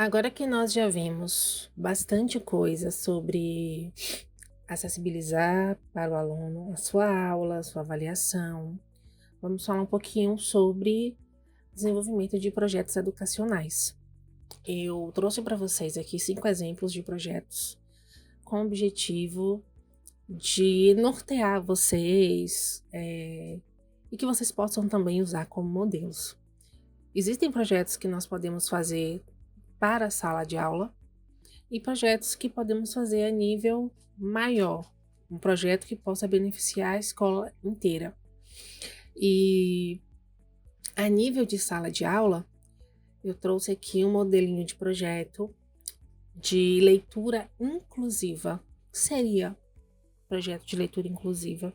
Agora que nós já vimos bastante coisa sobre acessibilizar para o aluno a sua aula, a sua avaliação, vamos falar um pouquinho sobre desenvolvimento de projetos educacionais. Eu trouxe para vocês aqui 5 exemplos de projetos com o objetivo de nortear vocês, e que vocês possam também usar como modelos. Existem projetos que nós podemos fazer para a sala de aula e projetos que podemos fazer a nível maior, um projeto que possa beneficiar a escola inteira. E a nível de sala de aula, eu trouxe aqui um modelinho de projeto de leitura inclusiva. Seria projeto de leitura inclusiva.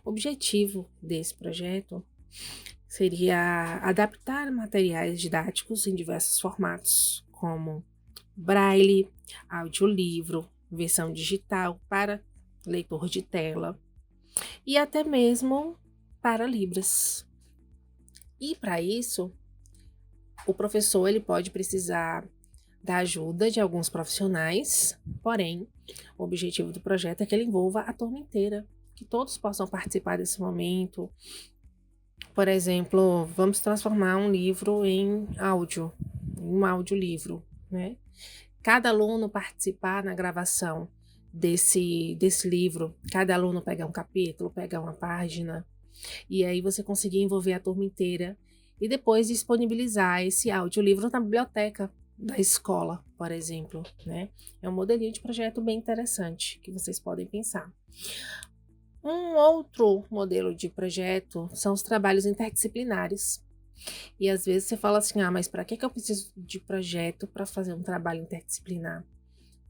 O objetivo desse projeto seria adaptar materiais didáticos em diversos formatos, como braille, audiolivro, versão digital para leitor de tela e até mesmo para Libras. E para isso, o professor ele pode precisar da ajuda de alguns profissionais, porém, o objetivo do projeto é que ele envolva a turma inteira, que todos possam participar desse momento. Por exemplo, vamos transformar um livro em áudio, em um audiolivro, né? Cada aluno participar na gravação desse livro, cada aluno pegar um capítulo, pegar uma página, e aí você conseguir envolver a turma inteira e depois disponibilizar esse audiolivro na biblioteca da escola, por exemplo, né? É um modelinho de projeto bem interessante que vocês podem pensar. Um outro modelo de projeto são os trabalhos interdisciplinares. E às vezes você fala assim, mas para que eu preciso de projeto para fazer um trabalho interdisciplinar?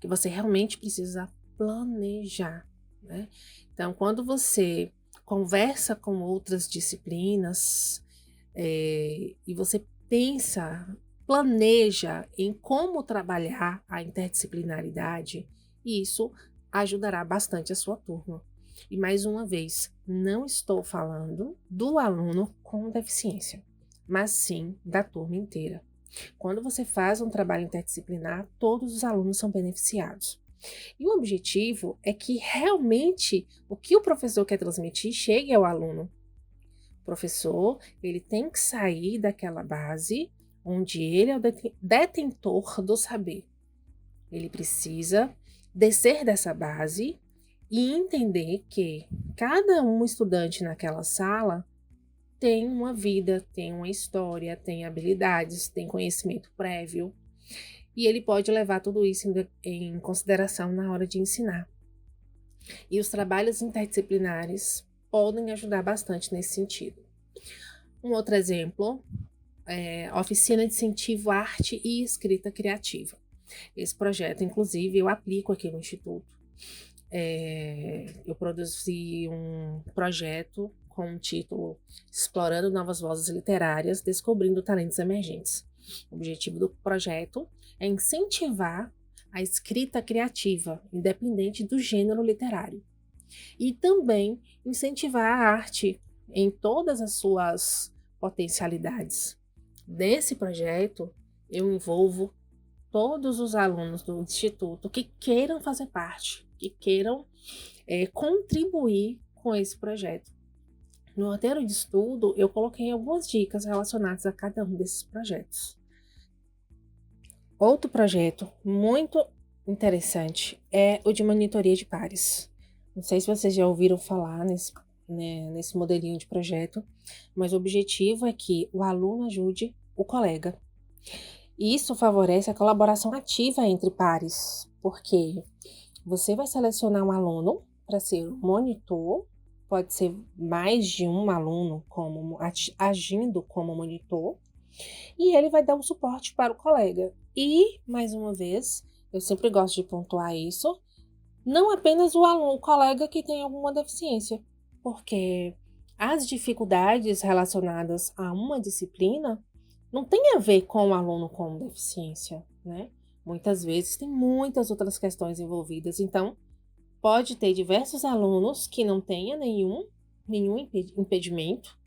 Que você realmente precisa planejar, né? Então, quando você conversa com outras disciplinas e você planeja em como trabalhar a interdisciplinaridade, isso ajudará bastante a sua turma. E mais uma vez, não estou falando do aluno com deficiência, mas sim da turma inteira. Quando você faz um trabalho interdisciplinar, todos os alunos são beneficiados. E o objetivo é que realmente o que o professor quer transmitir chegue ao aluno. O professor, ele tem que sair daquela base onde ele é o detentor do saber. Ele precisa descer dessa base e entender que cada um estudante naquela sala tem uma vida, tem uma história, tem habilidades, tem conhecimento prévio, e ele pode levar tudo isso em consideração na hora de ensinar. E os trabalhos interdisciplinares podem ajudar bastante nesse sentido. Um outro exemplo é a oficina de incentivo à arte e escrita criativa. Esse projeto, inclusive, eu aplico aqui no Instituto. Eu produzi um projeto com o título Explorando Novas Vozes Literárias, Descobrindo Talentos Emergentes. O objetivo do projeto é incentivar a escrita criativa, independente do gênero literário, e também incentivar a arte em todas as suas potencialidades. Nesse projeto, eu envolvo todos os alunos do Instituto que queiram fazer parte, que queiram contribuir com esse projeto. No roteiro de estudo, eu coloquei algumas dicas relacionadas a cada um desses projetos. Outro projeto muito interessante é o de monitoria de pares. Não sei se vocês já ouviram falar nesse modelinho de projeto, mas o objetivo é que o aluno ajude o colega. Isso favorece a colaboração ativa entre pares, porque você vai selecionar um aluno para ser monitor, pode ser mais de um aluno agindo como monitor, e ele vai dar um suporte para o colega. E, mais uma vez, eu sempre gosto de pontuar isso, não apenas o colega que tem alguma deficiência, porque as dificuldades relacionadas a uma disciplina não tem a ver com o aluno com deficiência, né? Muitas vezes tem muitas outras questões envolvidas, então pode ter diversos alunos que não tenha nenhum impedimento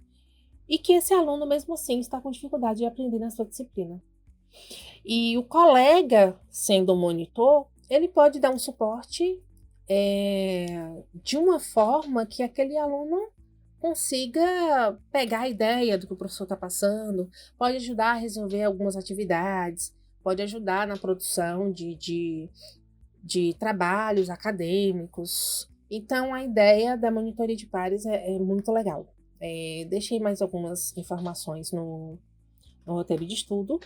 e que esse aluno mesmo assim está com dificuldade de aprender na sua disciplina. E o colega, sendo o monitor, ele pode dar um suporte de uma forma que aquele aluno consiga pegar a ideia do que o professor está passando, pode ajudar a resolver algumas atividades, pode ajudar na produção de trabalhos acadêmicos. Então, a ideia da monitoria de pares é muito legal. Deixei mais algumas informações no roteiro de estudo,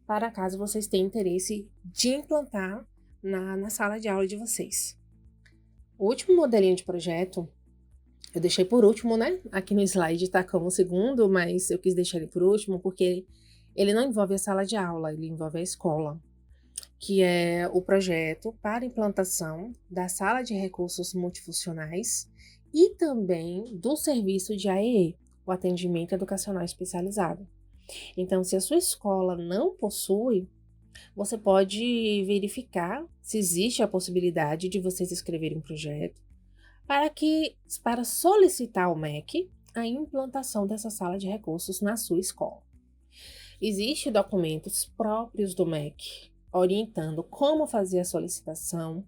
para caso vocês tenham interesse de implantar na sala de aula de vocês. O último modelinho de projeto, eu deixei por último, né? Aqui no slide tá como segundo, mas eu quis deixar ele por último porque ele não envolve a sala de aula, ele envolve a escola, que é o projeto para implantação da sala de recursos multifuncionais e também do serviço de AEE, o atendimento educacional especializado. Então, se a sua escola não possui, você pode verificar se existe a possibilidade de vocês escreverem um projeto para solicitar ao MEC a implantação dessa sala de recursos na sua escola. Existem documentos próprios do MEC orientando como fazer a solicitação,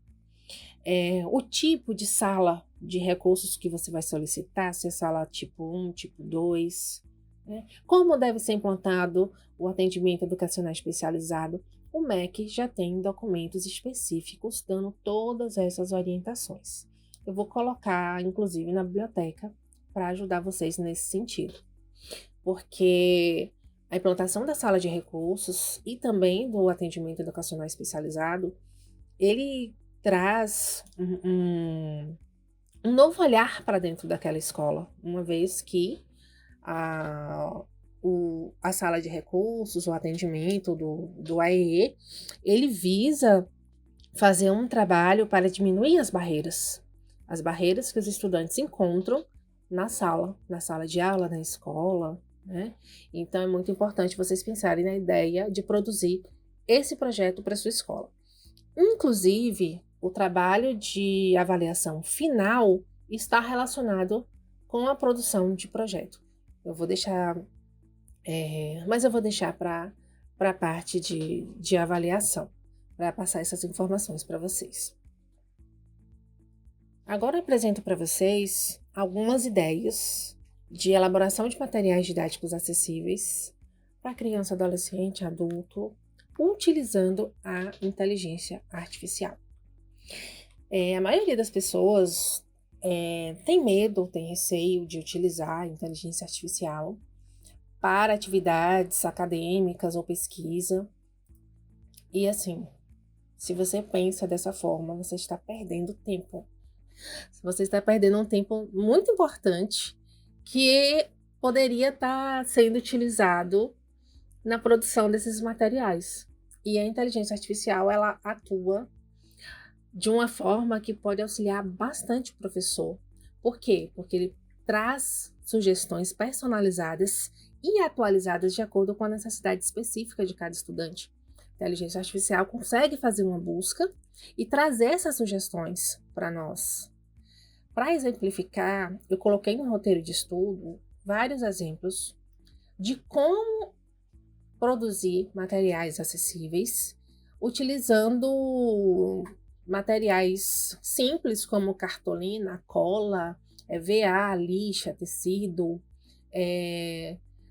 o tipo de sala de recursos que você vai solicitar, se é sala tipo 1, tipo 2, né? Como deve ser implantado o atendimento educacional especializado. O MEC já tem documentos específicos dando todas essas orientações. Eu vou colocar, inclusive, na biblioteca para ajudar vocês nesse sentido. Porque a implantação da sala de recursos e também do atendimento educacional especializado, ele traz um novo olhar para dentro daquela escola, uma vez que a sala de recursos, o atendimento do AEE, ele visa fazer um trabalho para diminuir as barreiras que os estudantes encontram na sala de aula, na escola, né? Então é muito importante vocês pensarem na ideia de produzir esse projeto para sua escola. Inclusive, o trabalho de avaliação final está relacionado com a produção de projeto. Eu vou deixar, mas eu vou deixar para a parte de avaliação, para passar essas informações para vocês. Agora eu apresento para vocês algumas ideias de elaboração de materiais didáticos acessíveis para criança, adolescente, adulto, utilizando a inteligência artificial. A maioria das pessoas tem medo, tem receio de utilizar a inteligência artificial para atividades acadêmicas ou pesquisa. E assim, se você pensa dessa forma, você está perdendo tempo. Você está perdendo um tempo muito importante que poderia estar sendo utilizado na produção desses materiais. E a inteligência artificial, ela atua de uma forma que pode auxiliar bastante o professor. Por quê? Porque ele traz sugestões personalizadas e atualizadas de acordo com a necessidade específica de cada estudante. A inteligência artificial consegue fazer uma busca e trazer essas sugestões para nós. Para exemplificar, eu coloquei no roteiro de estudo vários exemplos de como produzir materiais acessíveis utilizando materiais simples como cartolina, cola, VA, lixa, tecido.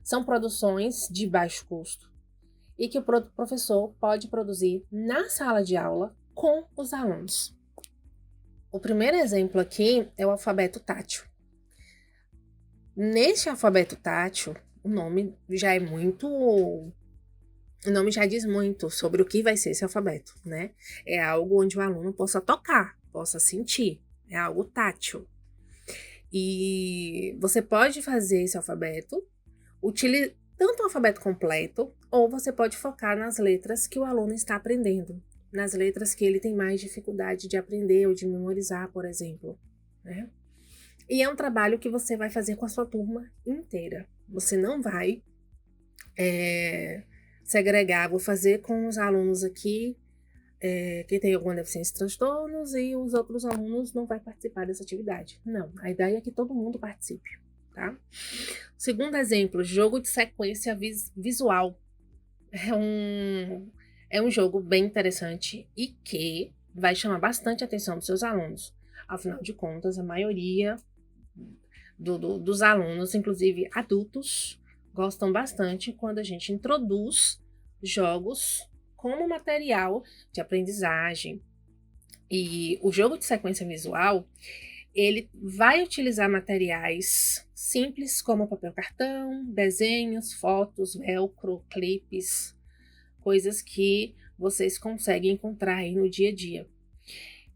São produções de baixo custo e que o professor pode produzir na sala de aula com os alunos. O primeiro exemplo aqui é o alfabeto tátil. Neste alfabeto tátil, o nome já diz muito sobre o que vai ser esse alfabeto, né? É algo onde o aluno possa tocar, possa sentir. É algo tátil. E você pode fazer esse alfabeto, tanto o alfabeto completo, ou você pode focar nas letras que o aluno está aprendendo, nas letras que ele tem mais dificuldade de aprender ou de memorizar, por exemplo, né? E é um trabalho que você vai fazer com a sua turma inteira. Você não vai segregar, vou fazer com os alunos aqui que tem alguma deficiência e transtornos e os outros alunos não vai participar dessa atividade. Não, a ideia é que todo mundo participe, tá? Segundo exemplo, jogo de sequência visual. É um jogo bem interessante e que vai chamar bastante a atenção dos seus alunos. Afinal de contas, a maioria dos alunos, inclusive adultos, gostam bastante quando a gente introduz jogos como material de aprendizagem. E o jogo de sequência visual, ele vai utilizar materiais simples como papel cartão, desenhos, fotos, velcro, clipes, coisas que vocês conseguem encontrar aí no dia a dia.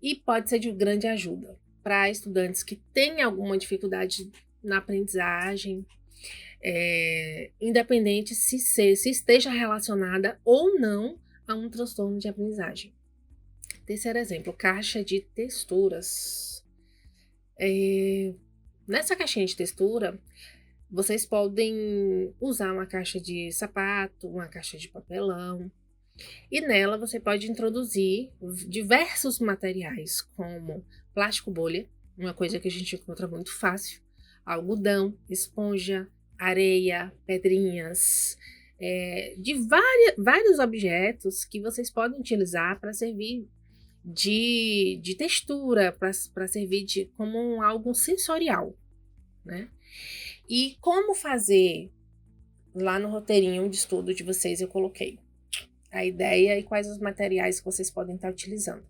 E pode ser de grande ajuda para estudantes que têm alguma dificuldade na aprendizagem, independente se esteja relacionada ou não a um transtorno de aprendizagem. Terceiro exemplo, caixa de texturas. Nessa caixinha de textura, vocês podem usar uma caixa de sapato, uma caixa de papelão, e nela você pode introduzir diversos materiais, como plástico bolha, uma coisa que a gente encontra muito fácil, algodão, esponja, areia, pedrinhas, de vários objetos que vocês podem utilizar para servir de textura, para servir como algo sensorial, né? E como fazer? Lá no roteirinho de estudo de vocês eu coloquei a ideia e quais os materiais que vocês podem estar utilizando.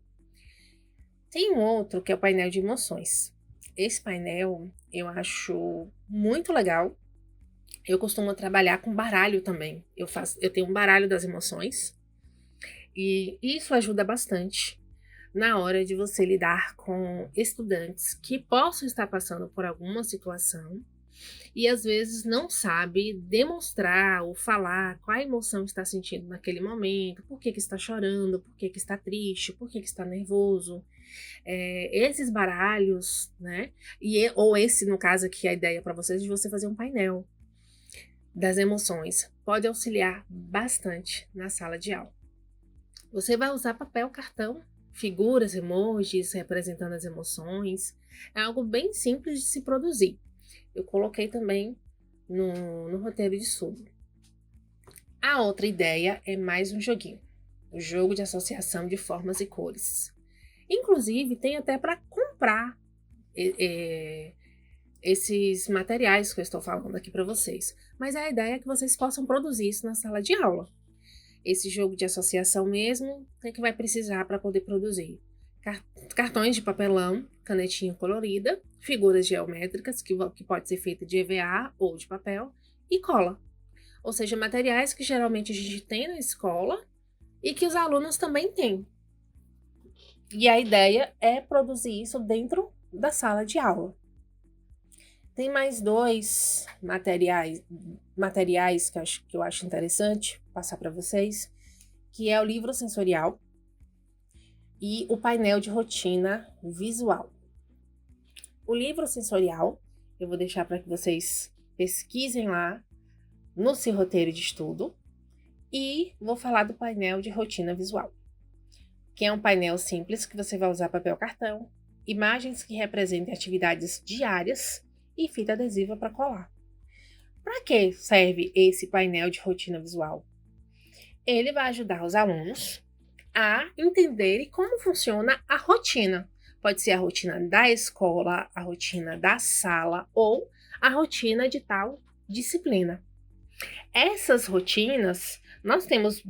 Tem um outro que é o painel de emoções. Esse painel eu acho muito legal. Eu costumo trabalhar com baralho também. Eu tenho um baralho das emoções e isso ajuda bastante na hora de você lidar com estudantes que possam estar passando por alguma situação e às vezes não sabe demonstrar ou falar qual a emoção está sentindo naquele momento, por que está chorando, por que está triste, por que está nervoso. Esses baralhos, né? Ou esse, no caso aqui, a ideia para vocês de você fazer um painel das emoções, pode auxiliar bastante na sala de aula. Você vai usar papel, cartão, figuras, emojis representando as emoções. É algo bem simples de se produzir. Eu coloquei também no roteiro de estudo. A outra ideia é mais um joguinho. O jogo de associação de formas e cores. Inclusive, tem até para comprar esses materiais que eu estou falando aqui para vocês. Mas a ideia é que vocês possam produzir isso na sala de aula. Esse jogo de associação mesmo, o que vai precisar para poder produzir? Cartões de papelão, canetinha colorida, figuras geométricas, que pode ser feita de EVA ou de papel, e cola. Ou seja, materiais que geralmente a gente tem na escola e que os alunos também têm. E a ideia é produzir isso dentro da sala de aula. Tem mais dois materiais que eu acho interessante passar para vocês, que é o livro sensorial e o painel de rotina visual. O livro sensorial, eu vou deixar para que vocês pesquisem lá no seu roteiro de estudo, e vou falar do painel de rotina visual, que é um painel simples que você vai usar papel cartão, imagens que representem atividades diárias e fita adesiva para colar. Para que serve esse painel de rotina visual? Ele vai ajudar os alunos a entenderem como funciona a rotina. Pode ser a rotina da escola, a rotina da sala ou a rotina de tal disciplina. Essas rotinas, nós temos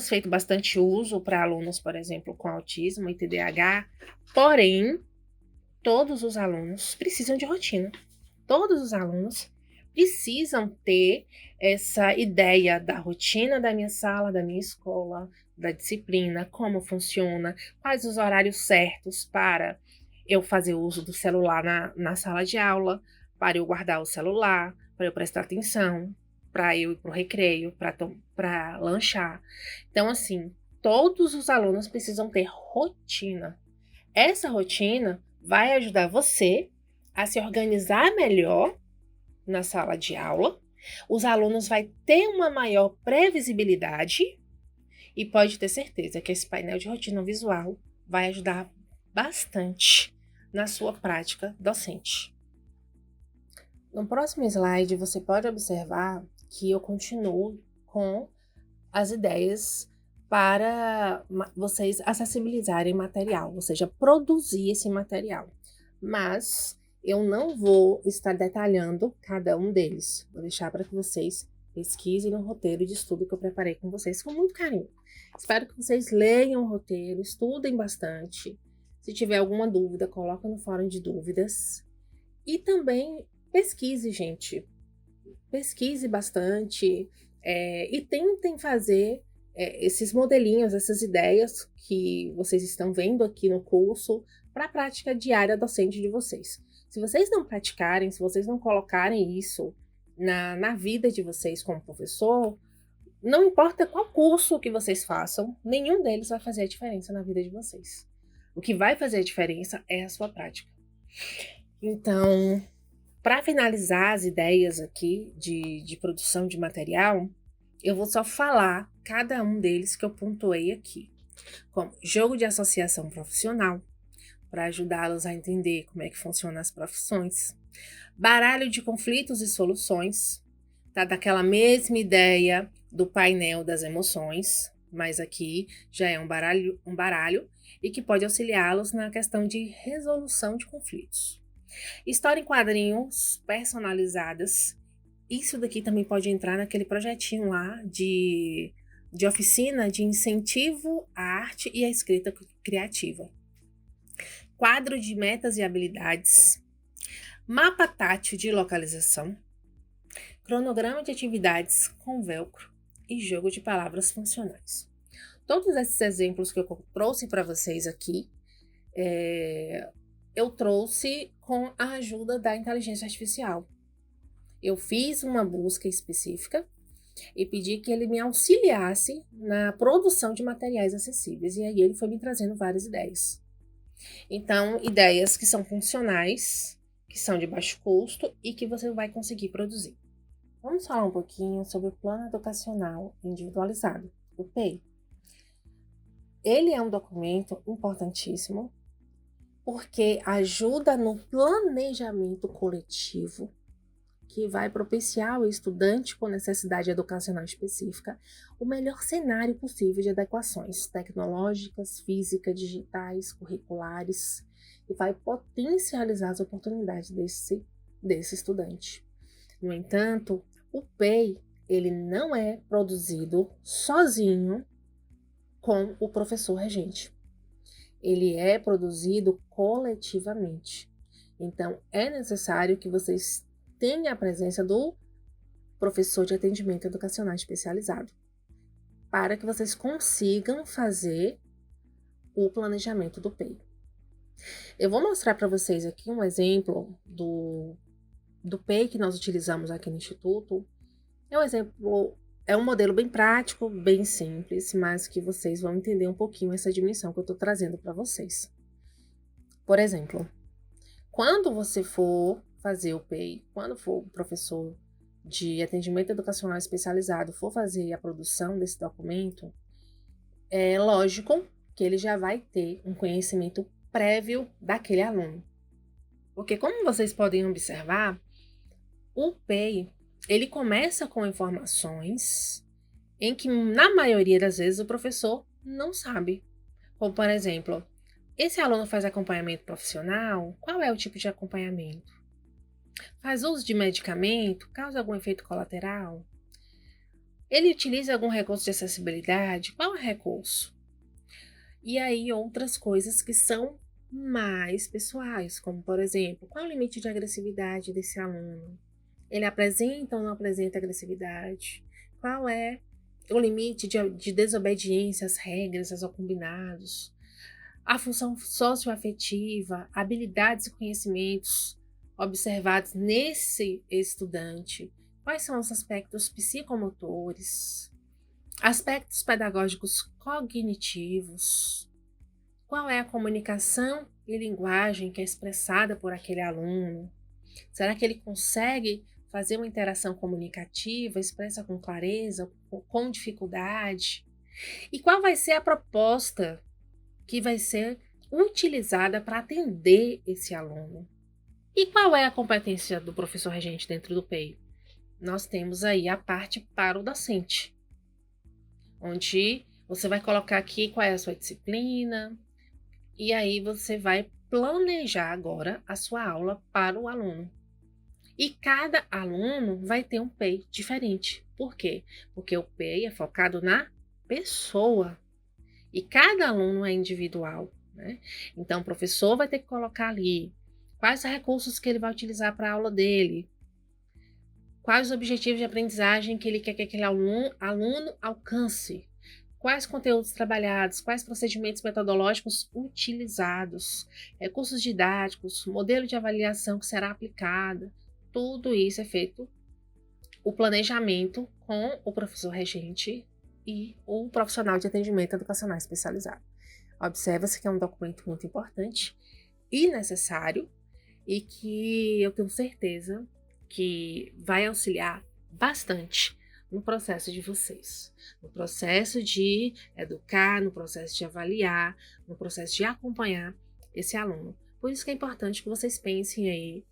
feito bastante uso para alunos, por exemplo, com autismo e TDAH, porém, todos os alunos precisam de rotina. Todos os alunos precisam ter essa ideia da rotina da minha sala, da minha escola, da disciplina, como funciona, quais os horários certos para eu fazer uso do celular na sala de aula, para eu guardar o celular, para eu prestar atenção, para eu ir para o recreio, para lanchar. Então, assim, todos os alunos precisam ter rotina. Essa rotina vai ajudar você a se organizar melhor na sala de aula. Os alunos vão ter uma maior previsibilidade e pode ter certeza que esse painel de rotina visual vai ajudar bastante na sua prática docente. No próximo slide, você pode observar que eu continuo com as ideias para vocês acessibilizarem material, ou seja, produzir esse material. Mas eu não vou estar detalhando cada um deles. Vou deixar para que vocês pesquisem no roteiro de estudo que eu preparei com vocês com muito carinho. Espero que vocês leiam o roteiro, estudem bastante. Se tiver alguma dúvida, coloca no fórum de dúvidas. E também pesquise, gente. Pesquise bastante e tentem fazer esses modelinhos, essas ideias que vocês estão vendo aqui no curso para a prática diária docente de vocês. Se vocês não praticarem, se vocês não colocarem isso na vida de vocês como professor, não importa qual curso que vocês façam, nenhum deles vai fazer a diferença na vida de vocês. O que vai fazer a diferença é a sua prática. Então, para finalizar as ideias aqui de produção de material, eu vou só falar cada um deles que eu pontuei aqui, como jogo de associação profissional, para ajudá-los a entender como é que funcionam as profissões, baralho de conflitos e soluções, tá daquela mesma ideia do painel das emoções, mas aqui já é um baralho e que pode auxiliá-los na questão de resolução de conflitos. História em quadrinhos personalizadas. Isso daqui também pode entrar naquele projetinho lá de oficina de incentivo à arte e à escrita criativa. Quadro de metas e habilidades. Mapa tátil de localização. Cronograma de atividades com velcro e jogo de palavras funcionais. Todos esses exemplos que eu trouxe para vocês aqui, eu trouxe com a ajuda da inteligência artificial. Eu fiz uma busca específica e pedi que ele me auxiliasse na produção de materiais acessíveis. E aí ele foi me trazendo várias ideias. Então, ideias que são funcionais, que são de baixo custo e que você vai conseguir produzir. Vamos falar um pouquinho sobre o Plano Educacional Individualizado, o PEI. Ele é um documento importantíssimo porque ajuda no planejamento coletivo que vai propiciar ao estudante com necessidade educacional específica o melhor cenário possível de adequações tecnológicas, físicas, digitais, curriculares e vai potencializar as oportunidades desse estudante. No entanto, o PEI ele não é produzido sozinho com o professor regente. Ele é produzido coletivamente. Então, é necessário que vocês tenham a presença do professor de atendimento educacional especializado para que vocês consigam fazer o planejamento do PEI. Eu vou mostrar para vocês aqui um exemplo do PEI que nós utilizamos aqui no Instituto. É um modelo bem prático, bem simples, mas que vocês vão entender um pouquinho essa dimensão que eu estou trazendo para vocês. Por exemplo, quando você for fazer o PEI, quando for o professor de atendimento educacional especializado for fazer a produção desse documento, é lógico que ele já vai ter um conhecimento prévio daquele aluno. Porque como vocês podem observar, o PEI ele começa com informações em que, na maioria das vezes, o professor não sabe. Como, por exemplo, esse aluno faz acompanhamento profissional? Qual é o tipo de acompanhamento? Faz uso de medicamento? Causa algum efeito colateral? Ele utiliza algum recurso de acessibilidade? Qual é o recurso? E aí outras coisas que são mais pessoais, como, por exemplo, qual é o limite de agressividade desse aluno? Ele apresenta ou não apresenta agressividade? Qual é o limite de desobediência às regras, aos combinados? A função socioafetiva, habilidades e conhecimentos observados nesse estudante. Quais são os aspectos psicomotores? Aspectos pedagógicos cognitivos? Qual é a comunicação e linguagem que é expressada por aquele aluno? Será que ele consegue fazer uma interação comunicativa, expressa com clareza, com dificuldade? E qual vai ser a proposta que vai ser utilizada para atender esse aluno? E qual é a competência do professor regente dentro do PEI? nós temos aí a parte para o docente, onde você vai colocar aqui qual é a sua disciplina, e aí você vai planejar agora a sua aula para o aluno. E cada aluno vai ter um PEI diferente. Por quê? Porque o PEI é focado na pessoa. E cada aluno é individual, né? Então, o professor vai ter que colocar ali quais recursos que ele vai utilizar para a aula dele, quais os objetivos de aprendizagem que ele quer que aquele aluno alcance, quais conteúdos trabalhados, quais procedimentos metodológicos utilizados, recursos didáticos, modelo de avaliação que será aplicado. Tudo isso é feito o planejamento com o professor regente e o profissional de atendimento educacional especializado. Observa-se que é um documento muito importante e necessário e que eu tenho certeza que vai auxiliar bastante no processo de vocês, no processo de educar, no processo de avaliar, no processo de acompanhar esse aluno. Por isso que é importante que vocês pensem aí,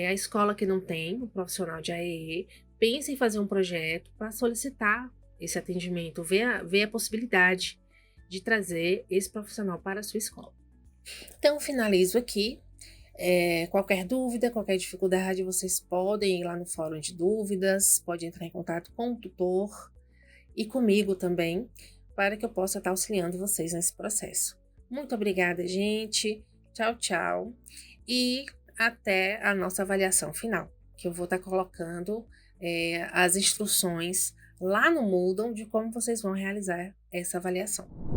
a escola que não tem um profissional de AEE, pense em fazer um projeto para solicitar esse atendimento, ver a possibilidade de trazer esse profissional para a sua escola. Então, finalizo aqui. Qualquer dúvida, qualquer dificuldade, vocês podem ir lá no fórum de dúvidas, podem entrar em contato com o tutor e comigo também, para que eu possa estar auxiliando vocês nesse processo. Muito obrigada, gente. Tchau, tchau. E até a nossa avaliação final, que eu vou estar colocando as instruções lá no Moodle de como vocês vão realizar essa avaliação.